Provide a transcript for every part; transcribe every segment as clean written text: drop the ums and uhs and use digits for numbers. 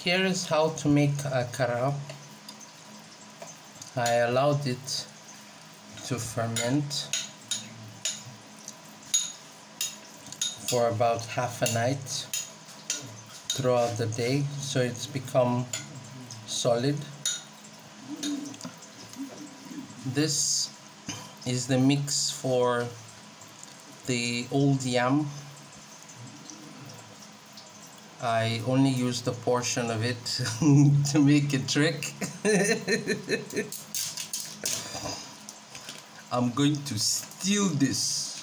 Here is how to make a karab. I allowed it to ferment for about half a night throughout the day, so it's become solid. This is the mix for the old yam. I only used a portion of it to make a trick. I'm going to steal this.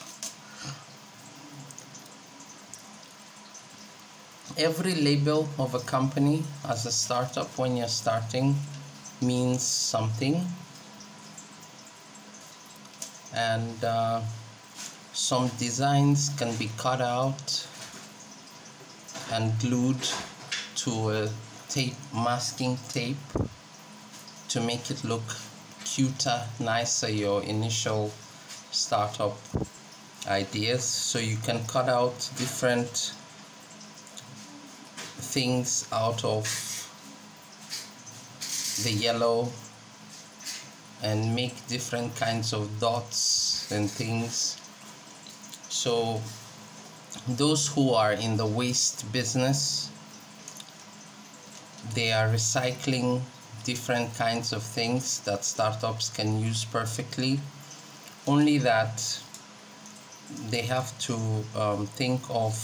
Every label of a company as a startup when you're starting means something, and some designs can be cut out and glued to a tape, masking tape, to make it look cuter, nicer, your initial startup ideas. So you can cut out different things out of the yellow and make different kinds of dots and things. So those who are in the waste business, they are recycling different kinds of things that startups can use perfectly, only that they have to think of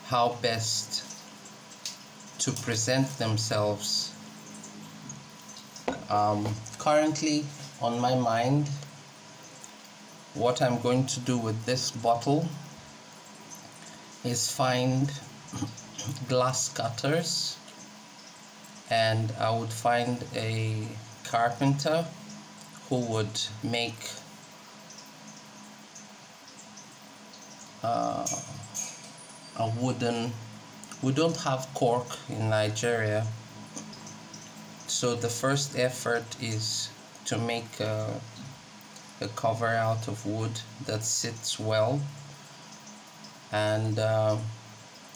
how best to present themselves. Currently on my mind, what I'm going to do with this bottle is find glass cutters, and I would find a carpenter who would make a wooden. We don't have cork in Nigeria, so the first effort is to make a cover out of wood that sits well. And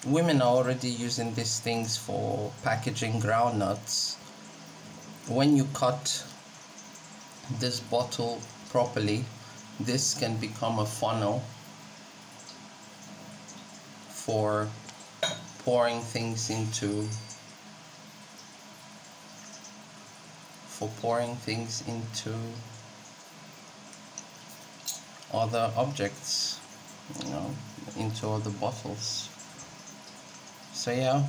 women are already using these things for packaging groundnuts. When you cut this bottle properly, this can become a funnel for pouring things into other objects, you know, into other bottles. So yeah,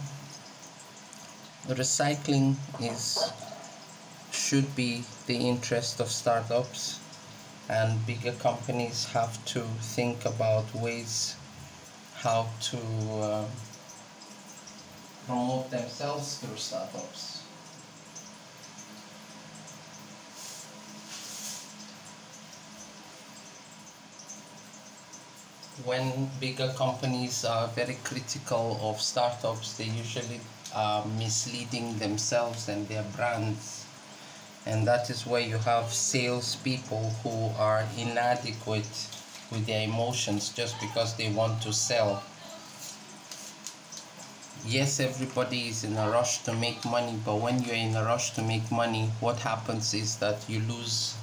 the recycling should be the interest of startups, and bigger companies have to think about ways how to promote themselves through startups. When bigger companies are very critical of startups, they usually are misleading themselves and their brands, and that is where you have salespeople who are inadequate with their emotions just because they want to sell. Yes, everybody is in a rush to make money, but when you're in a rush to make money, what happens is that you lose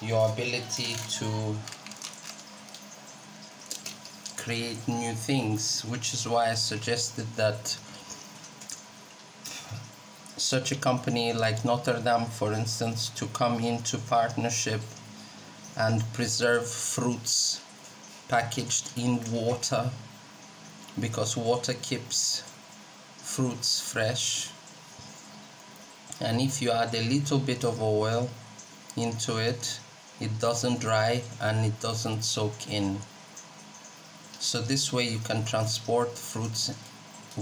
your ability to create new things, which is why I suggested that such a company like Notre Dame, for instance, to come into partnership and preserve fruits packaged in water, because water keeps fruits fresh, and if you add a little bit of oil into it, it doesn't dry and it doesn't soak in. So this way you can transport fruits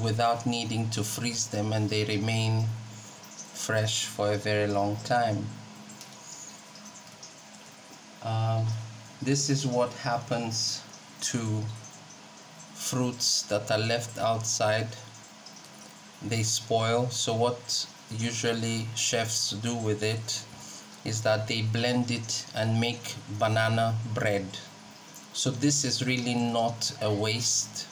without needing to freeze them, and they remain fresh for a very long time. This is what happens to fruits that are left outside. They spoil. So what usually chefs do with it is that they blend it and make banana bread. So this is really not a waste.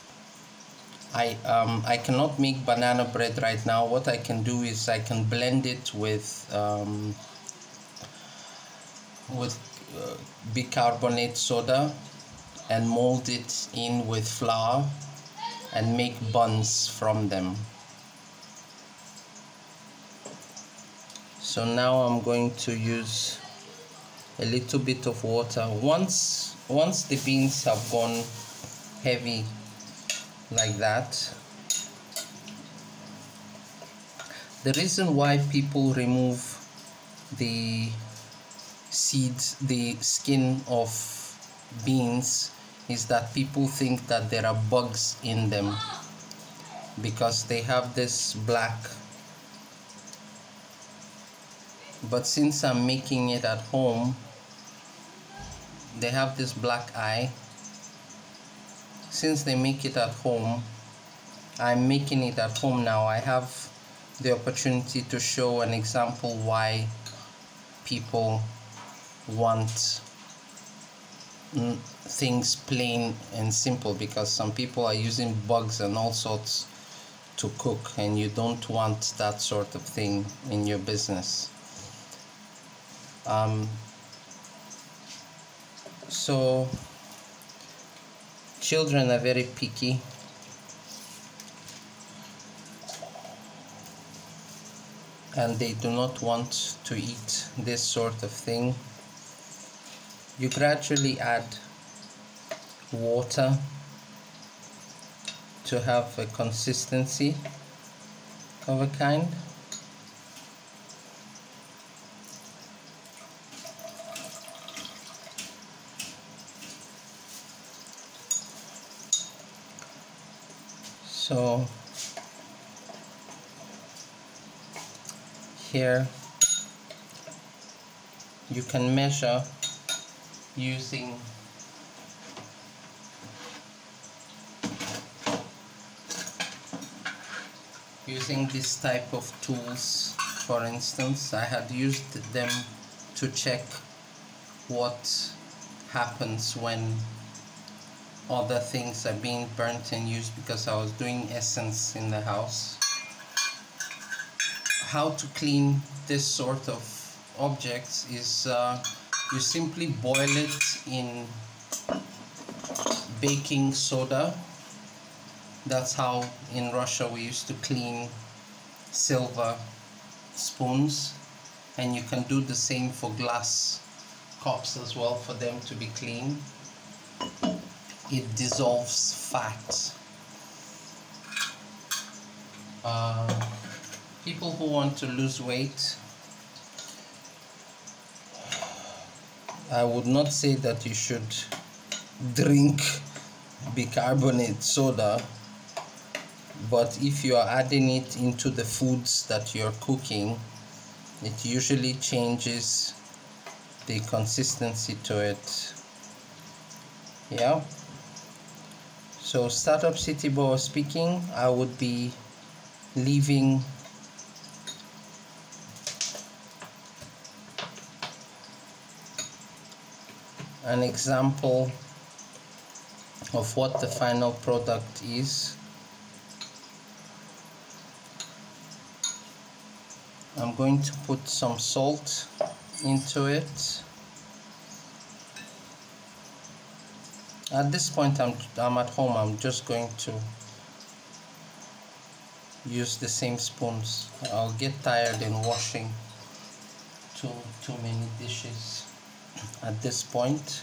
I cannot make banana bread right now. What I can do is I can blend it with bicarbonate soda and mold it in with flour and make buns from them. So now I'm going to use a little bit of water. Once the beans have gone heavy like that, the reason why people remove the seeds, the skin of beans, is that people think that there are bugs in them because they have this black. But since I'm making it at home, they have this black eye. Since they make it at home, I'm making it at home now. I have the opportunity to show an example why people want things plain and simple, because some people are using bugs and all sorts to cook, and you don't want that sort of thing in your business. So children are very picky, and they do not want to eat this sort of thing. You gradually add water to have a consistency of a kind. So here you can measure using this type of tools. For instance, I had used them to check what happens when other things are being burnt and used, because I was doing essence in the house. How to clean this sort of objects is you simply boil it in baking soda. That's how in Russia we used to clean silver spoons, and you can do the same for glass cups as well, for them to be clean. It dissolves fat. People who want to lose weight, I would not say that you should drink bicarbonate soda, but if you are adding it into the foods that you're cooking, it usually changes the consistency to it. Yeah. So StartUpSity Bo speaking. I would be leaving an example of what the final product is. I'm going to put some salt into it. At this point I'm at home. I'm just going to use the same spoons. I'll get tired in washing too many dishes at this point.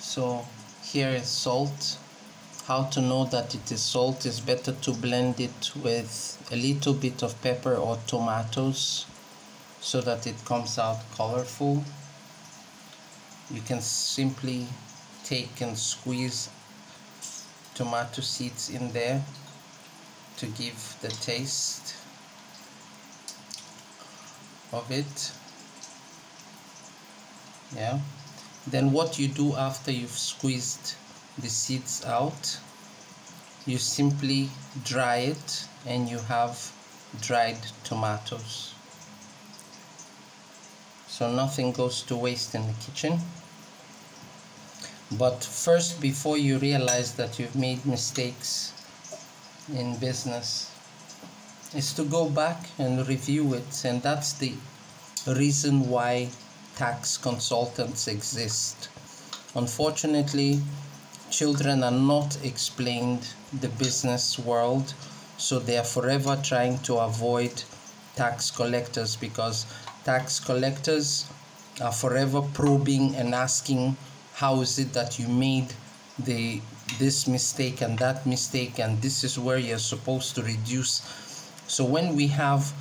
So here is salt. How to know that it is salt is better to blend it with a little bit of pepper or tomatoes so that it comes out colorful. You can simply take and squeeze tomato seeds in there to give the taste of it. Yeah. Then what you do after you've squeezed the seeds out, you simply dry it and you have dried tomatoes. So nothing goes to waste in the kitchen. But first, before you realize that you've made mistakes in business, is to go back and review it. And that's the reason why tax consultants exist. Unfortunately, children are not explained the business world, so they are forever trying to avoid tax collectors, because tax collectors are forever probing and asking, how is it that you made this mistake and that mistake, and this is where you're supposed to reduce. So when we have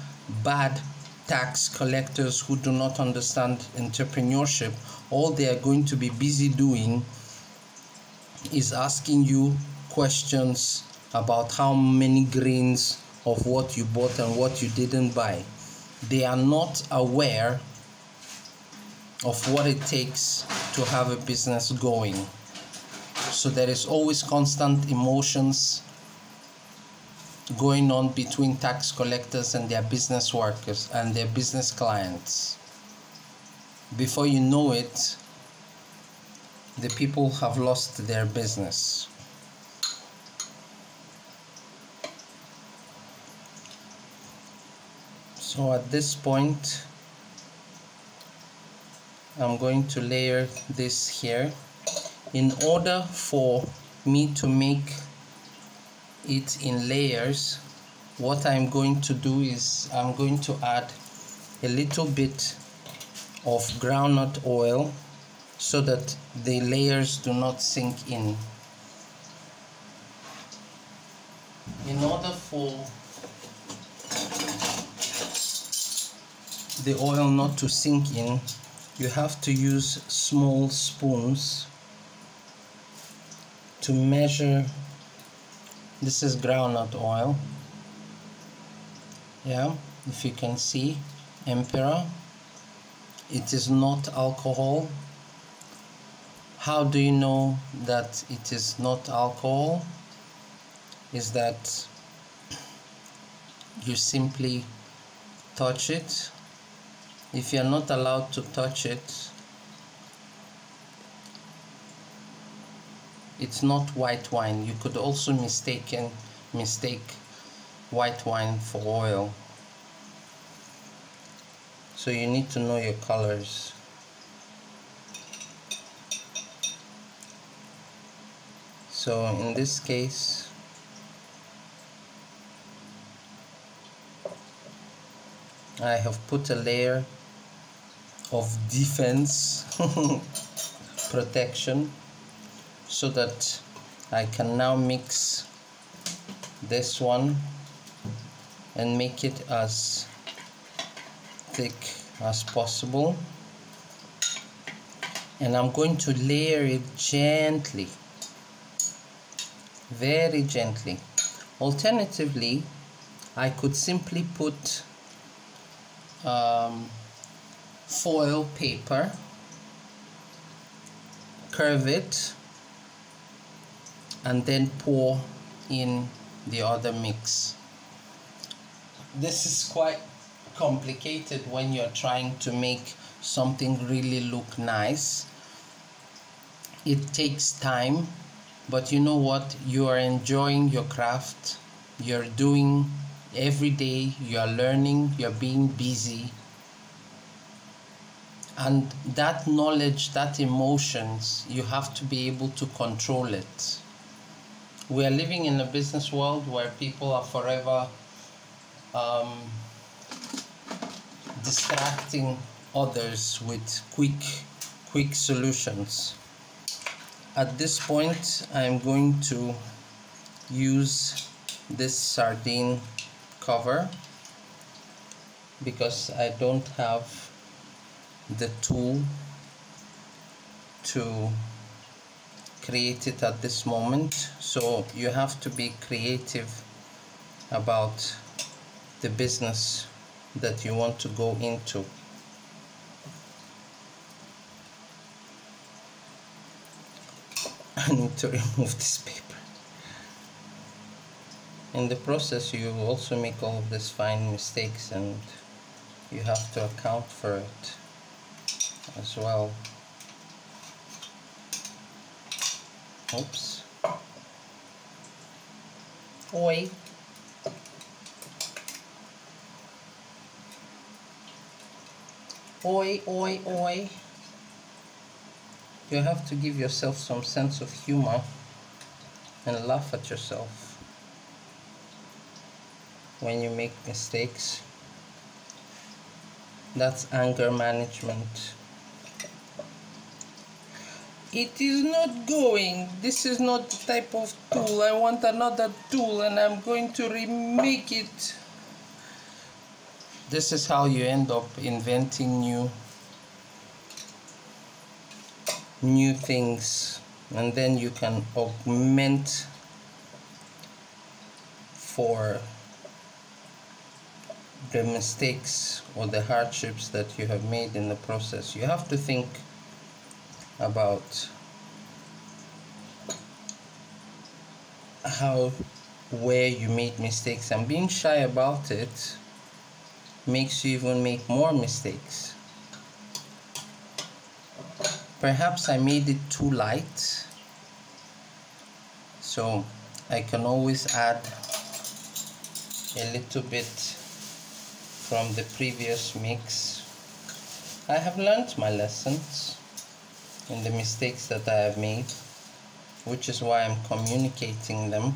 bad tax collectors who do not understand entrepreneurship, all they are going to be busy doing is asking you questions about how many grains of what you bought and what you didn't buy. They are not aware of what it takes to have a business going. So there is always constant emotions going on between tax collectors and their business workers and their business clients. Before you know it, the people have lost their business. So at this point, I'm going to layer this here. In order for me to make it in layers, what I'm going to do is I'm going to add a little bit of groundnut oil so that the layers do not sink in. In order for the oil not to sink in, you have to use small spoons to measure. This is groundnut oil. Yeah, if you can see, Emperor. It is not alcohol. How do you know that it is not alcohol? Is that you simply touch it. If you're not allowed to touch it, it's not white wine. You could also mistake white wine for oil. So you need to know your colors. So in this case, I have put a layer of defense protection so that I can now mix this one and make it as thick as possible, and I'm going to layer it gently, very gently. Alternatively, I could simply put foil paper, curve it, and then pour in the other mix. This is quite complicated when you're trying to make something really look nice. It takes time, but you know what? You are enjoying your craft. You're doing every day, you're learning, you're being busy. And that knowledge, that emotions, you have to be able to control it. We are living in a business world where people are forever distracting others with quick solutions. At this point, I'm going to use this sardine cover because I don't have the tool to create it at this moment. So you have to be creative about the business that you want to go into. I need to remove this paper. In the process, you also make all of these fine mistakes, and you have to account for it as well. Oops. Oi. Oi, oi, oi. You have to give yourself some sense of humor and laugh at yourself when you make mistakes. That's anger management. It is not going. This is not the type of tool. I want another tool and I'm going to remake it. This is how you end up inventing new things, and then you can augment for the mistakes or the hardships that you have made in the process. You have to think about where you made mistakes, and being shy about it makes you even make more mistakes. Perhaps I made it too light, so I can always add a little bit from the previous mix. I have learned my lessons in the mistakes that I have made, which is why I'm communicating them.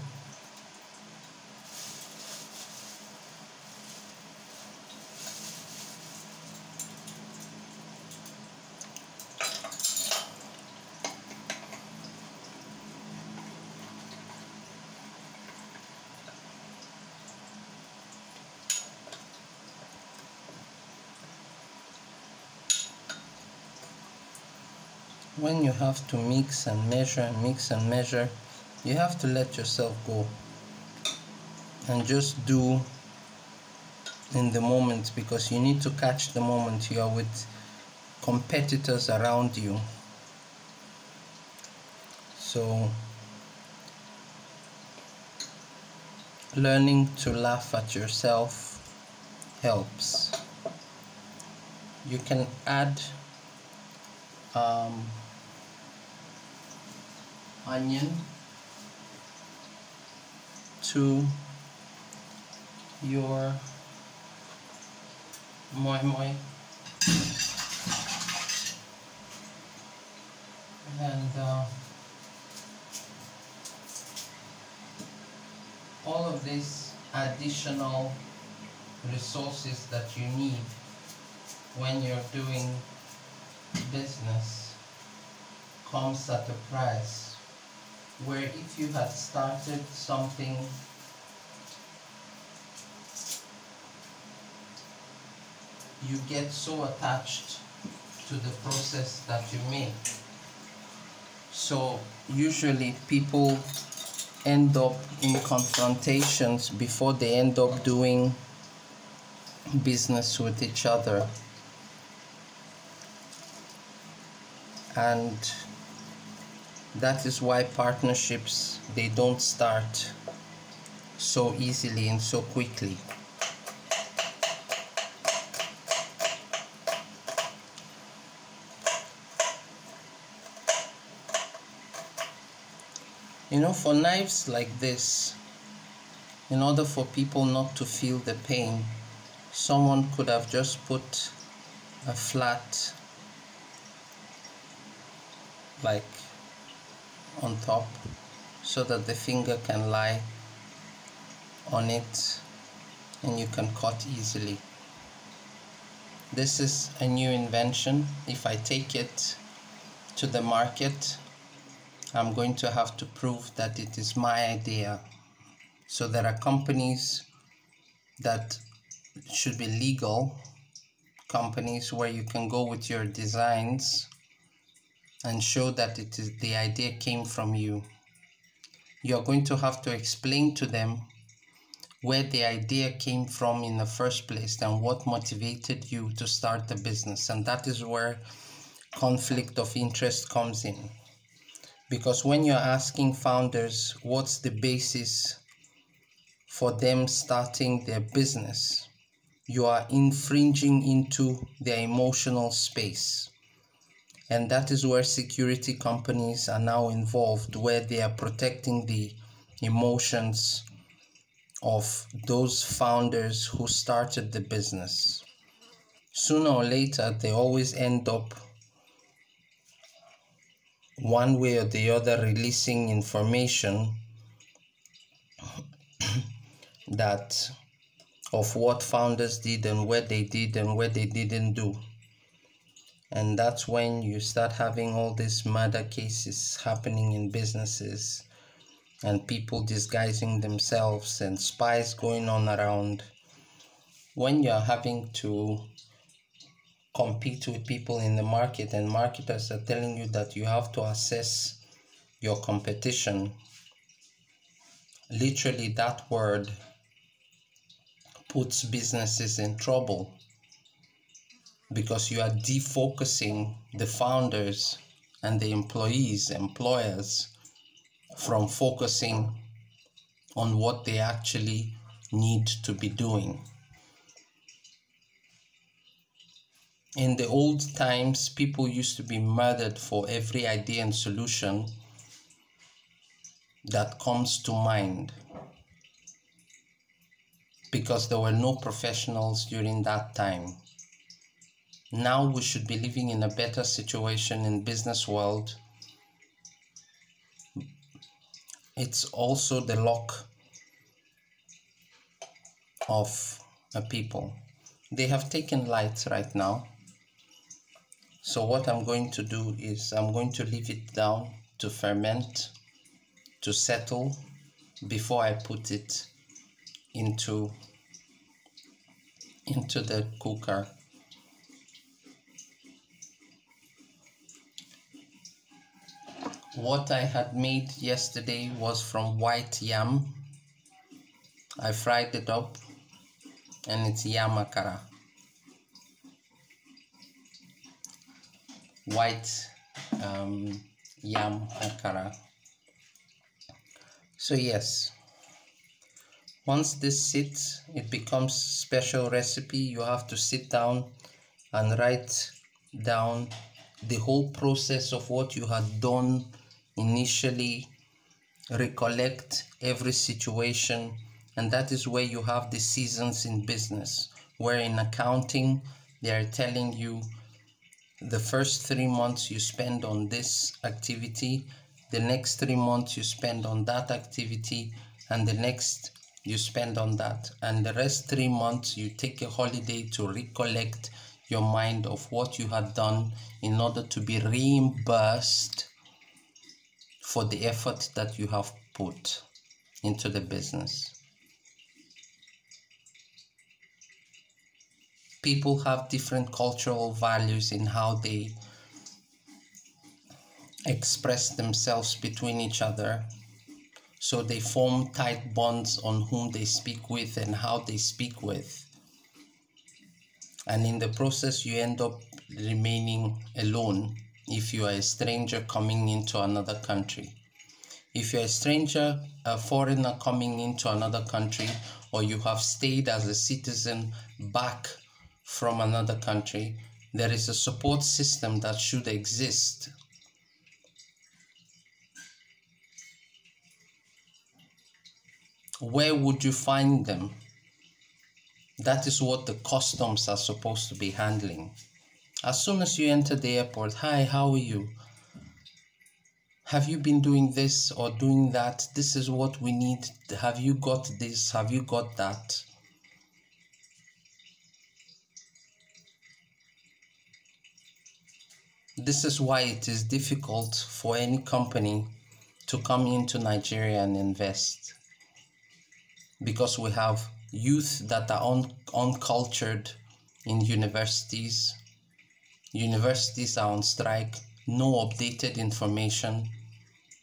When you have to mix and measure and mix and measure, you have to let yourself go and just do in the moment, because you need to catch the moment. You are with competitors around you, so learning to laugh at yourself helps. You can add onion to your moi moi, and all of these additional resources that you need when you're doing business comes at a price, where if you had started something you get so attached to the process that you make. So usually people end up in confrontations before they end up doing business with each other. And that is why partnerships, they don't start so easily and so quickly. You know, for knives like this, in order for people not to feel the pain, someone could have just put a flat like on top so that the finger can lie on it and you can cut easily. This is a new invention. If I take it to the market, I'm going to have to prove that it is my idea. So there are companies that should be legal companies where you can go with your designs and show that it is the idea came from you. You're going to have to explain to them where the idea came from in the first place and what motivated you to start the business. And that is where conflict of interest comes in. Because when you're asking founders what's the basis for them starting their business, you are infringing into their emotional space. And that is where security companies are now involved, where they are protecting the emotions of those founders who started the business. Sooner or later, they always end up one way or the other releasing information that of what founders did and what they did and what they didn't do. And that's when you start having all these murder cases happening in businesses and people disguising themselves and spies going on around. When you're having to compete with people in the market and marketers are telling you that you have to assess your competition, literally that word puts businesses in trouble, because you are defocusing the founders and the employers from focusing on what they actually need to be doing. In the old times, people used to be murdered for every idea and solution that comes to mind, because there were no professionals during that time. Now we should be living in a better situation in business world. It's also the luck of a people. They have taken light right now. So what I'm going to do is I'm going to leave it down to ferment, to settle, before I put it into the cooker. What I had made yesterday was from white yam. I fried it up and it's yam akara. White yam akara. So yes, once this sits, it becomes special recipe. You have to sit down and write down the whole process of what you had done initially, recollect every situation, and that is where you have the seasons in business, where in accounting they are telling you the first 3 months you spend on this activity, the next 3 months you spend on that activity, and the next you spend on that, and the rest 3 months you take a holiday to recollect your mind of what you had done in order to be reimbursed for the effort that you have put into the business. People have different cultural values in how they express themselves between each other. So they form tight bonds on whom they speak with and how they speak with. And in the process, you end up remaining alone if you are a stranger coming into another country. If you're a stranger, a foreigner coming into another country, or you have stayed as a citizen back from another country, there is a support system that should exist. Where would you find them? That is what the customs are supposed to be handling. As soon as you enter the airport, hi, how are you? Have you been doing this or doing that? This is what we need. Have you got this? Have you got that? This is why it is difficult for any company to come into Nigeria and invest. Because we have youth that are uncultured in universities. Universities are on strike, no updated information.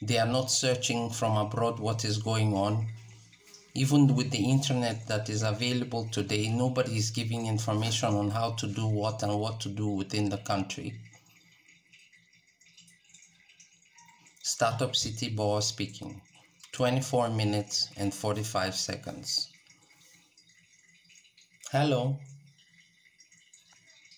They are not searching from abroad what is going on. Even with the internet that is available today, nobody is giving information on how to do what and what to do within the country. StartUpSity Boa speaking. 24 minutes and 45 seconds. Hello.